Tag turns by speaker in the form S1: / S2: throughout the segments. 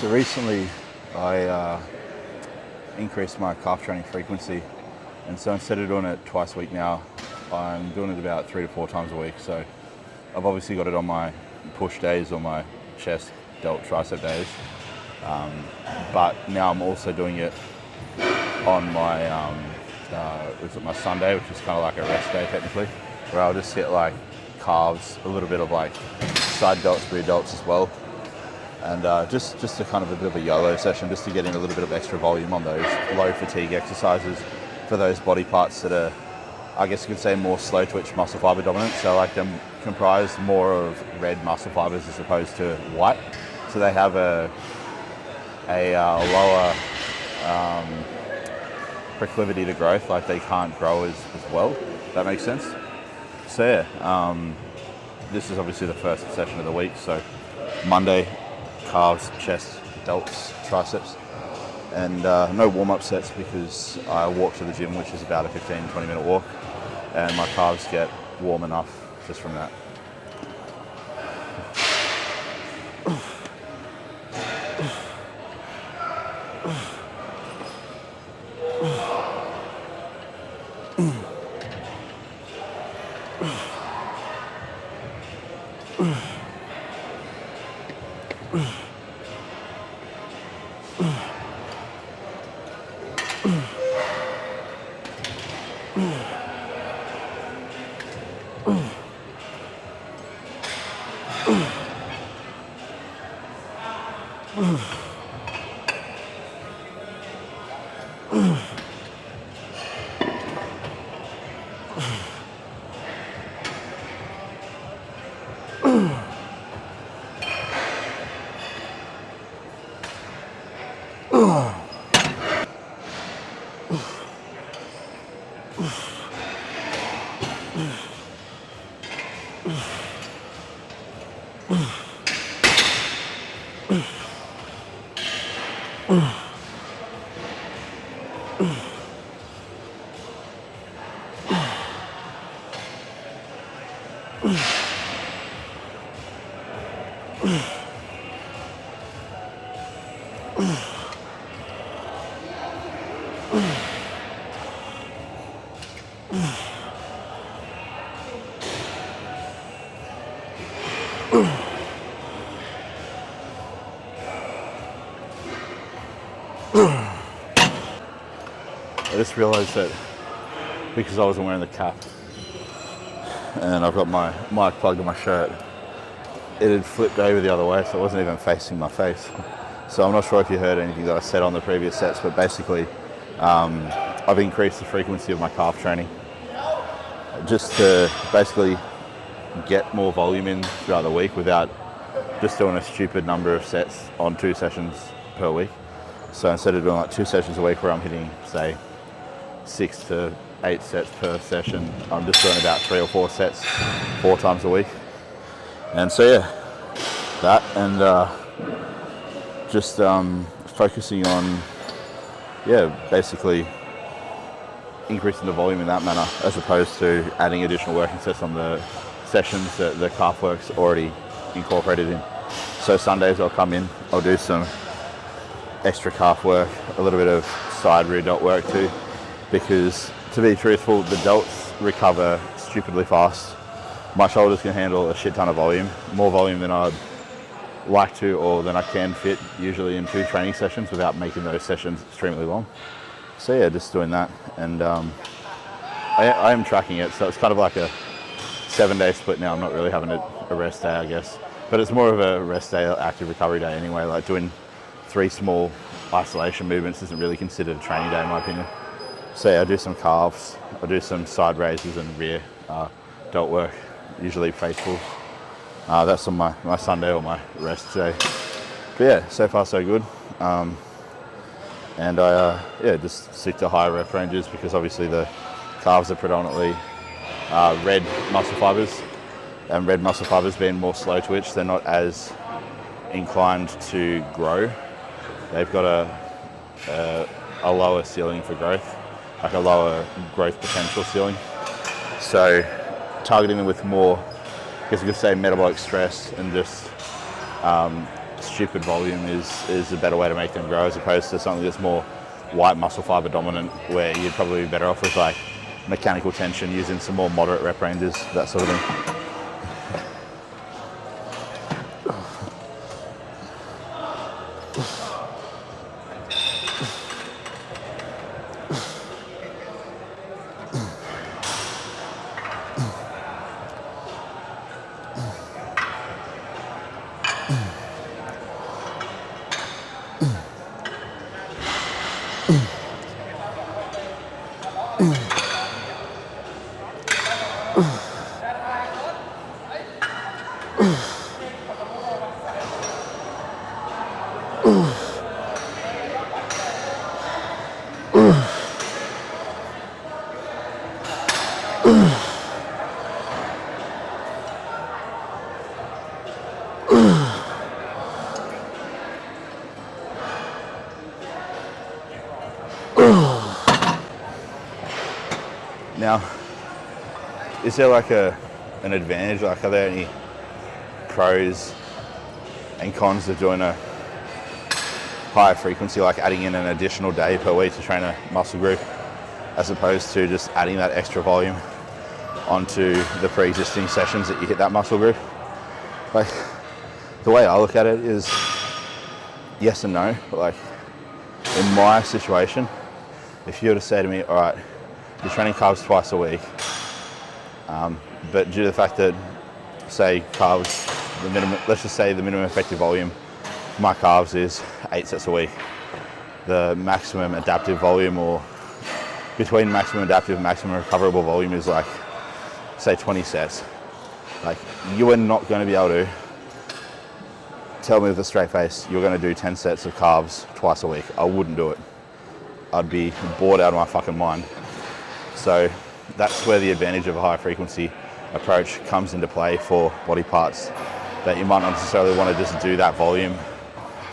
S1: So recently I increased my calf training frequency, and so instead of doing it twice a week now, I'm doing it about 3 to 4 times a week. So I've obviously got it on my push days or my chest, delt, tricep days, but now I'm also doing it on my my Sunday, which is kind of like a rest day technically, where I'll just hit like calves, a little bit of like side delts, rear delts as well, and just a kind of a bit of a YOLO session, just to get in a little bit of extra volume on those low fatigue exercises for those body parts that are, I guess you could say, more slow twitch muscle fiber dominant. So I like them comprised more of red muscle fibers as opposed to white. So they have a lower proclivity to growth, like they can't grow as well. That makes sense. So yeah, this is obviously the first session of the week. So Monday, calves, chest, delts, triceps, and no warm-up sets because I walk to the gym, which is about a 15-20 minute walk, and my calves get warm enough just from that. I just realised that because I wasn't wearing the cap and I've got my mic plugged in my shirt, it had flipped over the other way, so it wasn't even facing my face. So I'm not sure if you heard anything that I said on the previous sets, but basically I've increased the frequency of my calf training just to basically get more volume in throughout the week without just doing a stupid number of sets on 2 sessions per week. So instead of doing like 2 sessions a week where I'm hitting, say, 6 to 8 sets per session, I'm just doing about 3 or 4 sets 4 times a week. And so yeah, that, and just focusing on, basically increasing the volume in that manner, as opposed to adding additional working sets on the sessions that the calf work's already incorporated in. So Sundays I'll come in, I'll do some extra calf work, a little bit of side rear delt work too, because to be truthful, the delts recover stupidly fast. My shoulders can handle a shit ton of volume, more volume than I'd like to or than I can fit usually in 2 training sessions without making those sessions extremely long. So yeah, just doing that, and I am tracking it, so it's kind of like a 7-day split now. I'm not really having a rest day, I guess, but it's more of a rest day, active recovery day anyway. Like doing 3 small isolation movements isn't really considered a training day in my opinion. So yeah, I do some calves, I do some side raises and rear delt work, usually faithfuls. That's on my Sunday or my rest day. But yeah, so far so good. And I just stick to higher rep ranges because obviously the calves are predominantly red muscle fibers, and red muscle fibers being more slow twitch, they're not as inclined to grow. They've got a lower ceiling for growth, like a lower growth potential ceiling. So targeting them with more, I guess you could say, metabolic stress and just stupid volume is a better way to make them grow, as opposed to something that's more white muscle fiber dominant, where you'd probably be better off with like mechanical tension, using some more moderate rep ranges, that sort of thing. Now, is there like an advantage? Like, are there any pros and cons of doing a higher frequency, like adding in an additional day per week to train a muscle group, as opposed to just adding that extra volume onto the pre-existing sessions that you hit that muscle group? Like, the way I look at it is yes and no. But like, in my situation, if you were to say to me, all right, you're training calves twice a week, but due to the fact that, say, calves, the minimum, let's just say the minimum effective volume for my calves is 8 sets a week. The maximum adaptive volume, or between maximum adaptive and maximum recoverable volume, is like, say, 20 sets. Like, you are not going to be able to tell me with a straight face you're going to do 10 sets of calves twice a week. I wouldn't do it. I'd be bored out of my fucking mind. So that's where the advantage of a high frequency approach comes into play for body parts that you might not necessarily want to just do that volume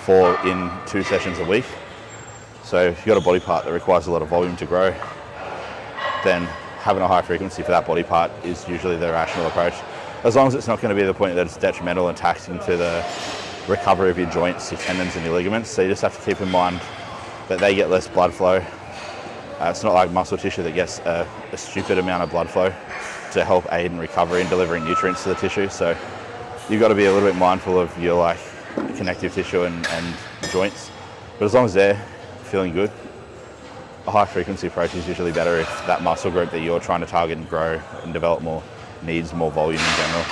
S1: for in 2 sessions a week. So if you've got a body part that requires a lot of volume to grow, then having a high frequency for that body part is usually the rational approach, as long as it's not going to be the point that it's detrimental and taxing to the recovery of your joints, your tendons and your ligaments. So you just have to keep in mind that they get less blood flow. It's not like muscle tissue that gets a stupid amount of blood flow to help aid in recovery and delivering nutrients to the tissue. So you've got to be a little bit mindful of your like connective tissue and joints. But as long as they're feeling good, a high frequency approach is usually better if that muscle group that you're trying to target and grow and develop more needs more volume in general.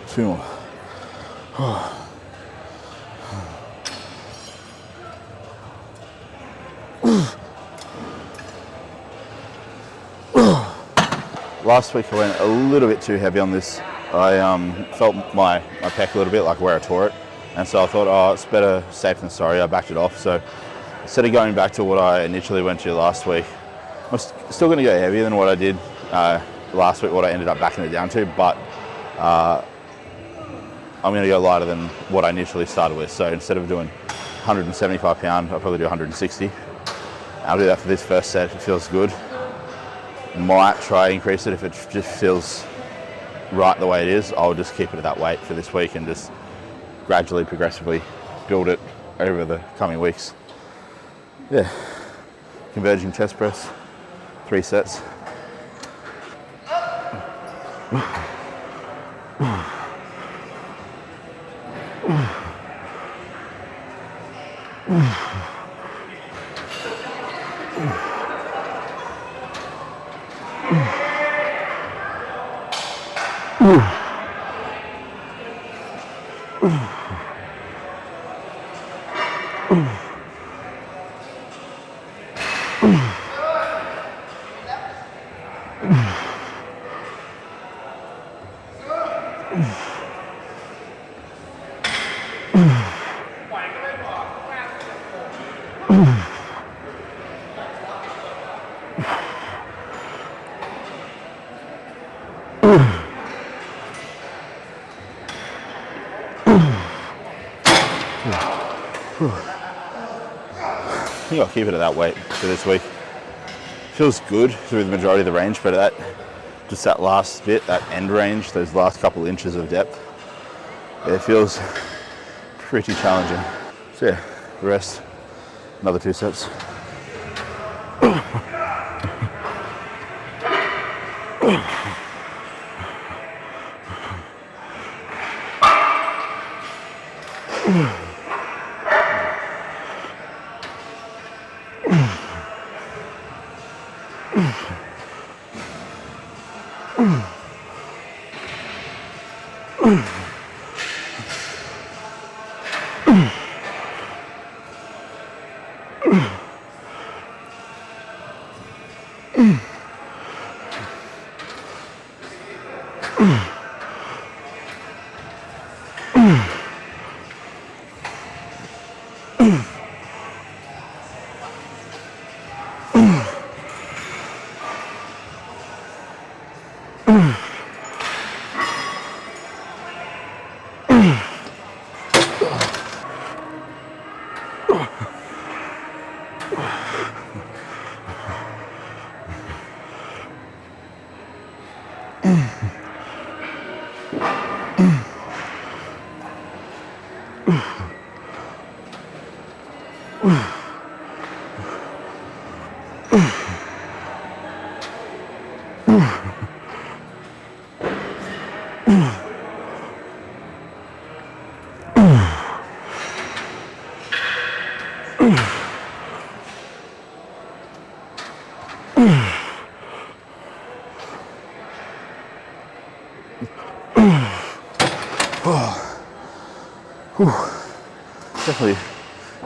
S1: Two more. Last week I went a little bit too heavy on this. I felt my pec a little bit like where I tore it, and so I thought, oh, it's better safe than sorry. I backed it off. So instead of going back to what I initially went to last week, I'm still going to go heavier than what I did last week, what I ended up backing it down to, but I'm going to go lighter than what I initially started with. So instead of doing 175 pound, I'll probably do 160. I'll do that for this first set if it feels good. Might try increase it if it just feels right the way it is. I'll just keep it at that weight for this week and just gradually, progressively build it over the coming weeks. Yeah, converging chest press, 3 sets. I think I'll keep it at that weight for this week. Feels good through the majority of the range, but just that last bit, that end range, those last couple inches of depth, it feels pretty challenging. So yeah, the rest, another 2 sets.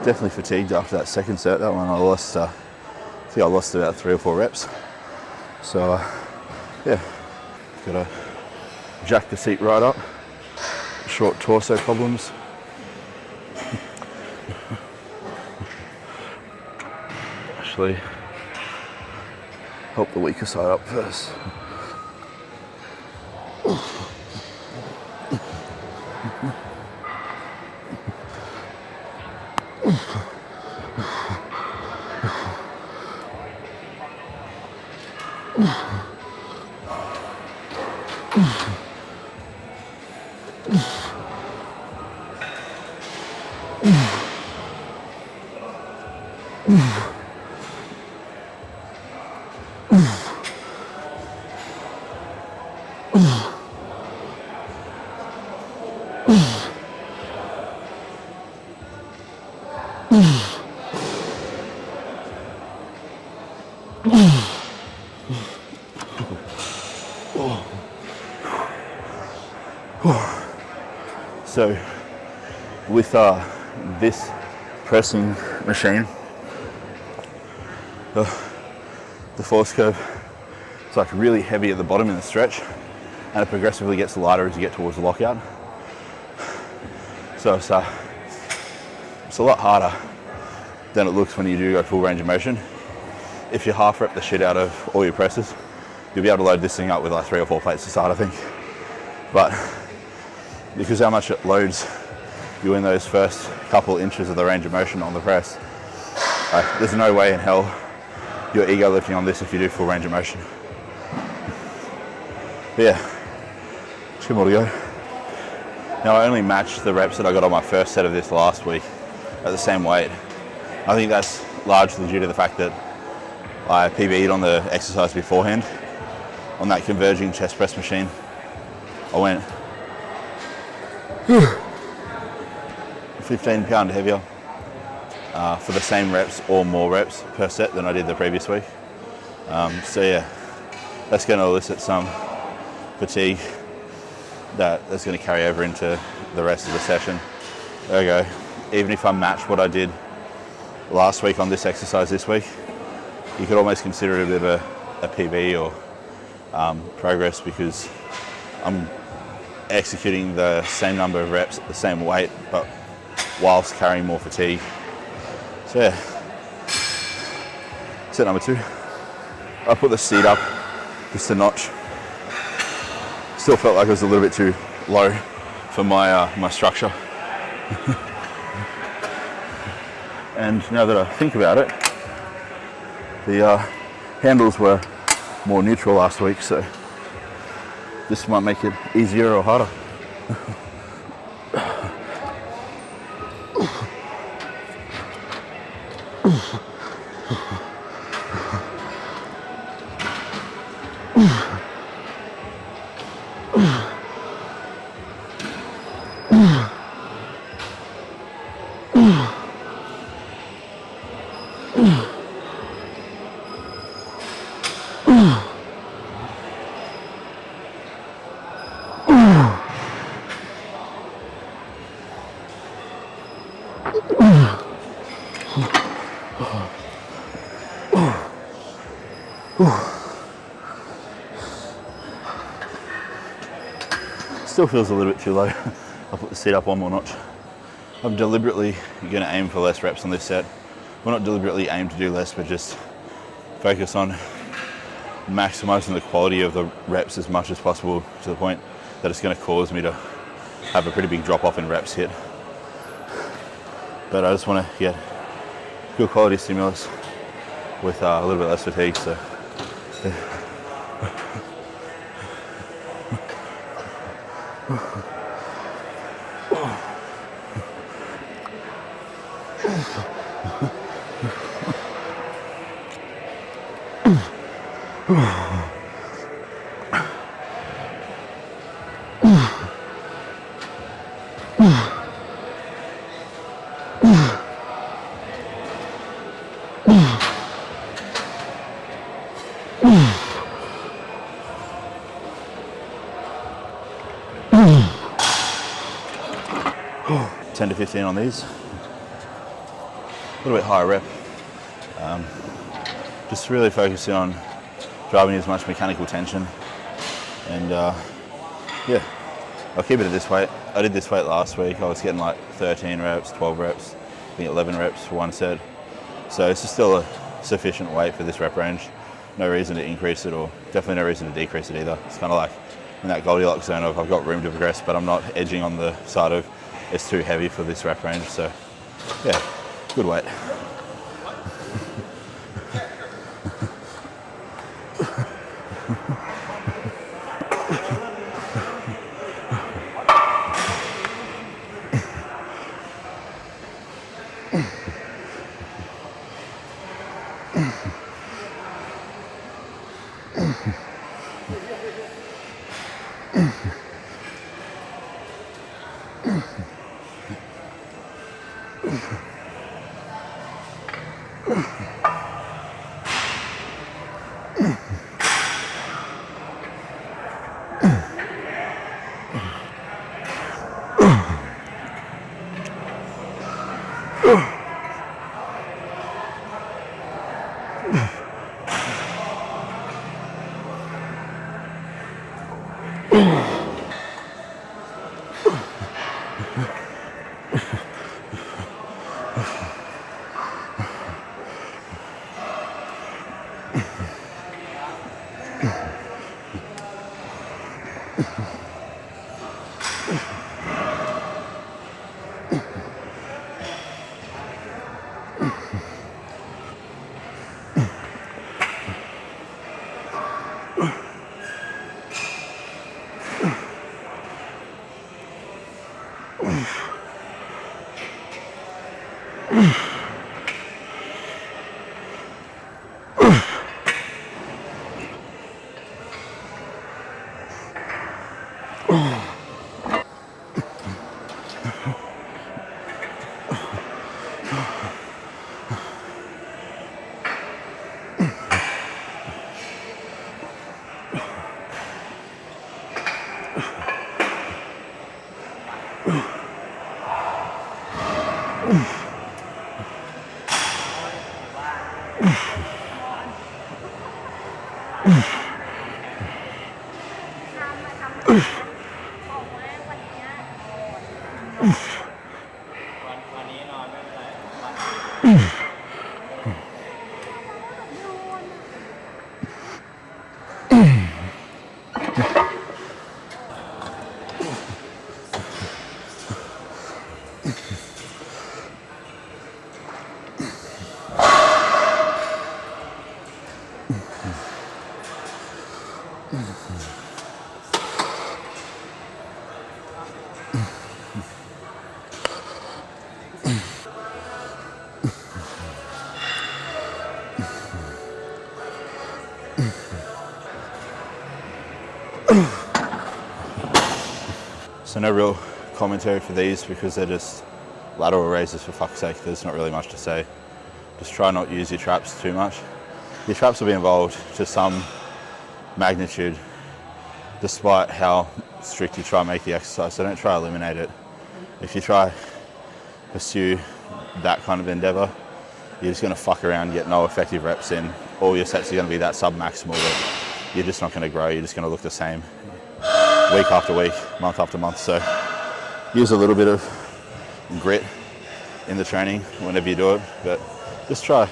S1: Definitely fatigued after that second set. That one I lost, I think I lost about 3 or 4 reps. So yeah, gotta jack the seat right up. Short torso problems. Actually, help the weaker side up first. So with this pressing machine, the force curve is like really heavy at the bottom in the stretch, and it progressively gets lighter as you get towards the lockout. So it's a lot harder than it looks when you do go full range of motion. If you half rep the shit out of all your presses, you'll be able to load this thing up with like 3 or 4 plates to start, I think. But because how much it loads you in those first couple inches of the range of motion on the press, there's no way in hell you're ego lifting on this if you do full range of motion. But yeah, 2 more to go. Now I only matched the reps that I got on my first set of this last week at the same weight. I think that's largely due to the fact that I PB'd on the exercise beforehand. On that converging chest press machine, I went 15 pound heavier for the same reps or more reps per set than I did the previous week. So yeah, that's going to elicit some fatigue that's going to carry over into the rest of the session. There we go. Even if I match what I did last week on this exercise this week, you could almost consider it a bit of a PB or progress, because I'm executing the same number of reps at the same weight, but whilst carrying more fatigue. So yeah, set number 2. I put the seat up just a notch. Still felt like it was a little bit too low for my my structure. And now that I think about it, the handles were more neutral last week, so this might make it easier or harder. Still feels a little bit too low. I'll put the seat up one more notch. I'm deliberately going to aim for less reps on this set. We're not deliberately aim to do less, but just focus on maximizing the quality of the reps as much as possible, to the point that it's going to cause me to have a pretty big drop off in reps hit. But I just want to get good quality stimulus with a little bit less fatigue. So ten to 15 on these. A little bit higher rep. Just really focusing on driving as much mechanical tension, and yeah, I'll keep it at this weight. I did this weight last week. I was getting like 13 reps, 12 reps, I think 11 reps for one set. So it's just still a sufficient weight for this rep range. No reason to increase it, or definitely no reason to decrease it either. It's kind of like in that Goldilocks zone of I've got room to progress, but I'm not edging on the side of it's too heavy for this rep range. So yeah, good weight. So no real commentary for these because they're just lateral raises for fuck's sake. There's not really much to say. Just try not to use your traps too much. Your traps will be involved to some magnitude despite how strict you try and make the exercise. So don't try to eliminate it. If you try pursue that kind of endeavor, you're just going to fuck around and get no effective reps in. All your sets are going to be that sub-maximal that you're just not going to grow. You're just going to look the same week after week, month after month. So use a little bit of grit in the training whenever you do it, but just try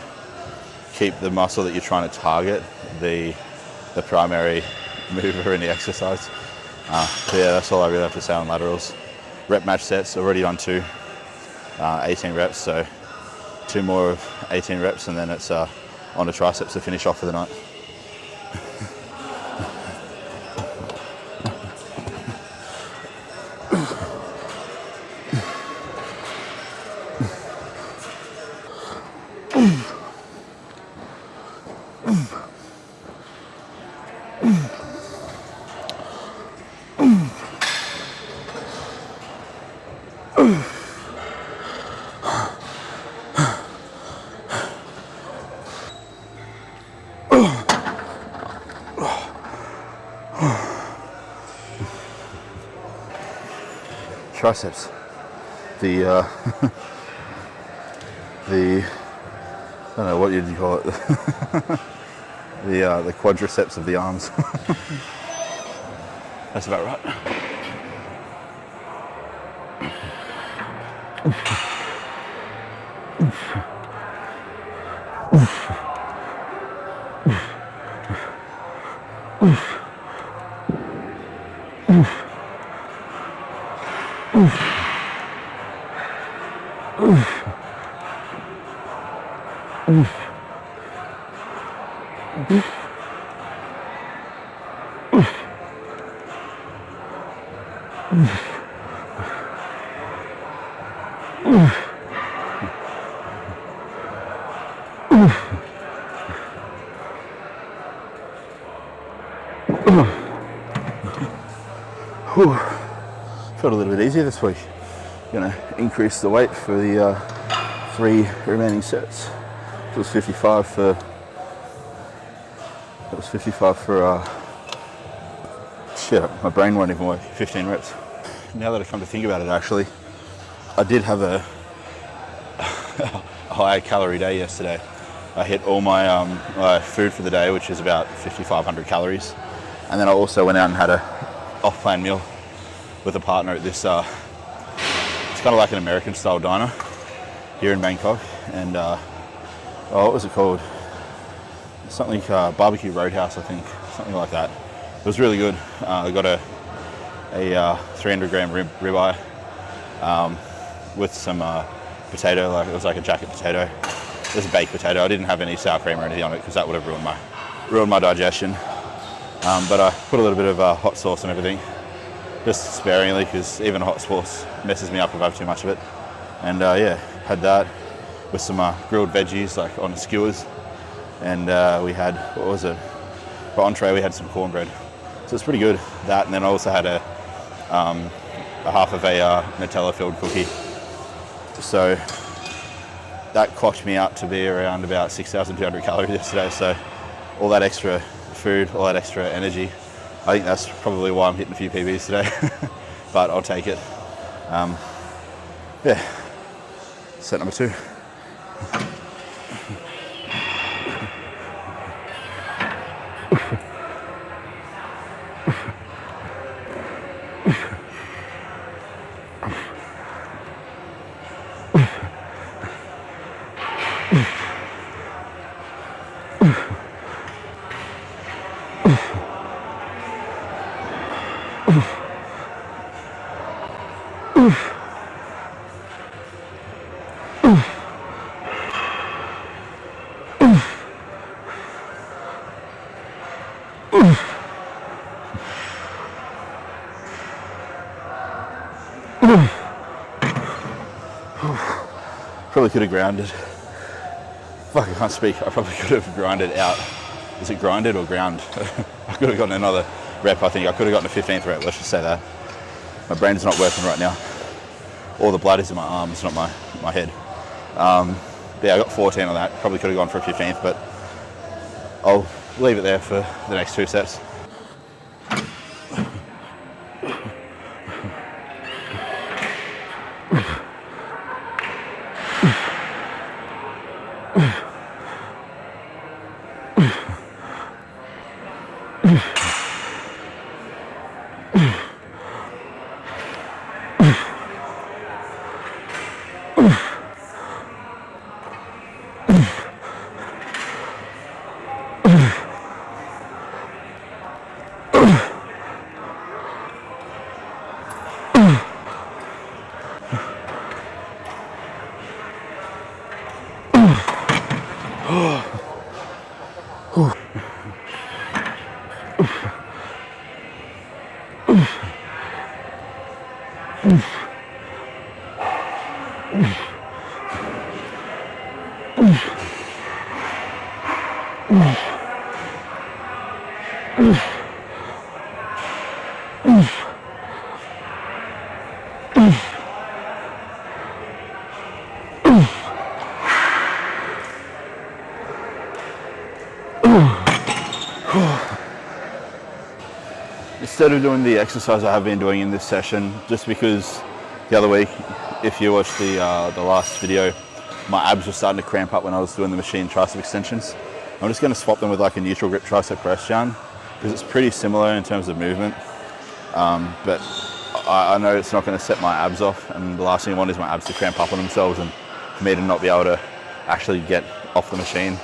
S1: keep the muscle that you're trying to target the primary mover in the exercise. Yeah, that's all I really have to say on laterals. Rep match sets, already done 2, 18 reps, so 2 more of 18 reps and then it's on to triceps to finish off for the night. Triceps, the I don't know what you'd call it, the quadriceps of the arms. That's about right. Felt a little bit easier this week. Gonna increase the weight for the 3 remaining sets. It was 55 for. It was 55 for. Shit, my brain won't even work. 15 reps. Now that I come to think about it, actually, I did have a high calorie day yesterday. I hit all my my food for the day, which is about 5,500 calories, and then I also went out and had a off-plan meal with a partner at this. It's kind of like an American style diner here in Bangkok, and what was it called? Something Barbecue Roadhouse, I think, something like that. It was really good. I got a 300 gram ribeye with some potato, like it was like a jacket potato. It was a baked potato. I didn't have any sour cream or anything on it because that would have ruined my digestion. But I put a little bit of hot sauce and everything, just sparingly, because even hot sauce messes me up if I have too much of it. And yeah, had that with some grilled veggies like on skewers, and we had, what was it? For entree, we had some cornbread. So it's pretty good, that, and then I also had a half of a Nutella-filled cookie. So that clocked me out to be around about 6,200 calories yesterday. So all that extra food, all that extra energy, I think that's probably why I'm hitting a few PBs today. But I'll take it. Yeah, set number 2. Probably could have grounded. Fuck, I can't speak. I probably could have grinded out. Is it grinded or ground? I could have gotten another rep, I think. I could have gotten a 15th rep, let's just say that. My brain's not working right now. All the blood is in my arms, not my head. Yeah, I got 14 on that. Probably could have gone for a 15th, but I'll leave it there for the next 2 sets. Instead of doing the exercise I have been doing in this session, just because the other week, if you watched the last video, my abs were starting to cramp up when I was doing the machine tricep extensions. I'm just going to swap them with like a neutral grip tricep press yarn because it's pretty similar in terms of movement, but I know it's not going to set my abs off, and the last thing I want is my abs to cramp up on themselves and for me to not be able to actually get off the machine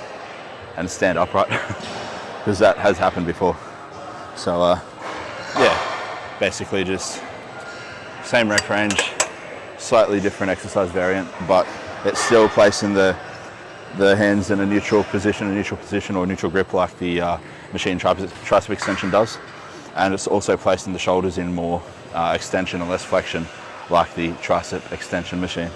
S1: and stand upright because that has happened before. So yeah, basically just same rep range, slightly different exercise variant, but it's still placing the hands in a neutral position or neutral grip like the machine tricep extension does. And it's also placing the shoulders in more extension and less flexion like the tricep extension machine.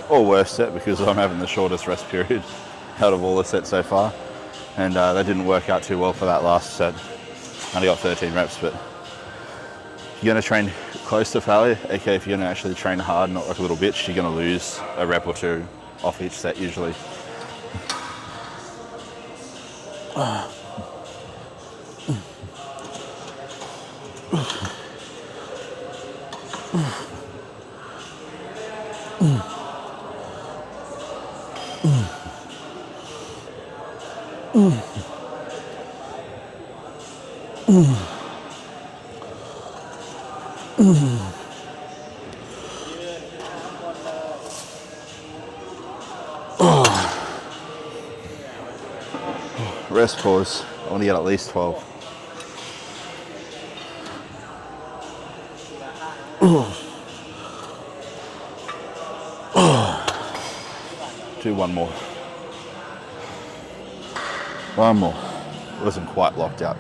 S1: Or worst set because I'm having the shortest rest period out of all the sets so far, and that didn't work out too well for that last set. I only got 13 reps, but if you're going to train close to failure, aka if you're going to actually train hard, not like a little bitch, you're going to lose a rep or two off each set usually. Rest pause. I want to get at least 12. Do one more. One more. Wasn't quite locked out.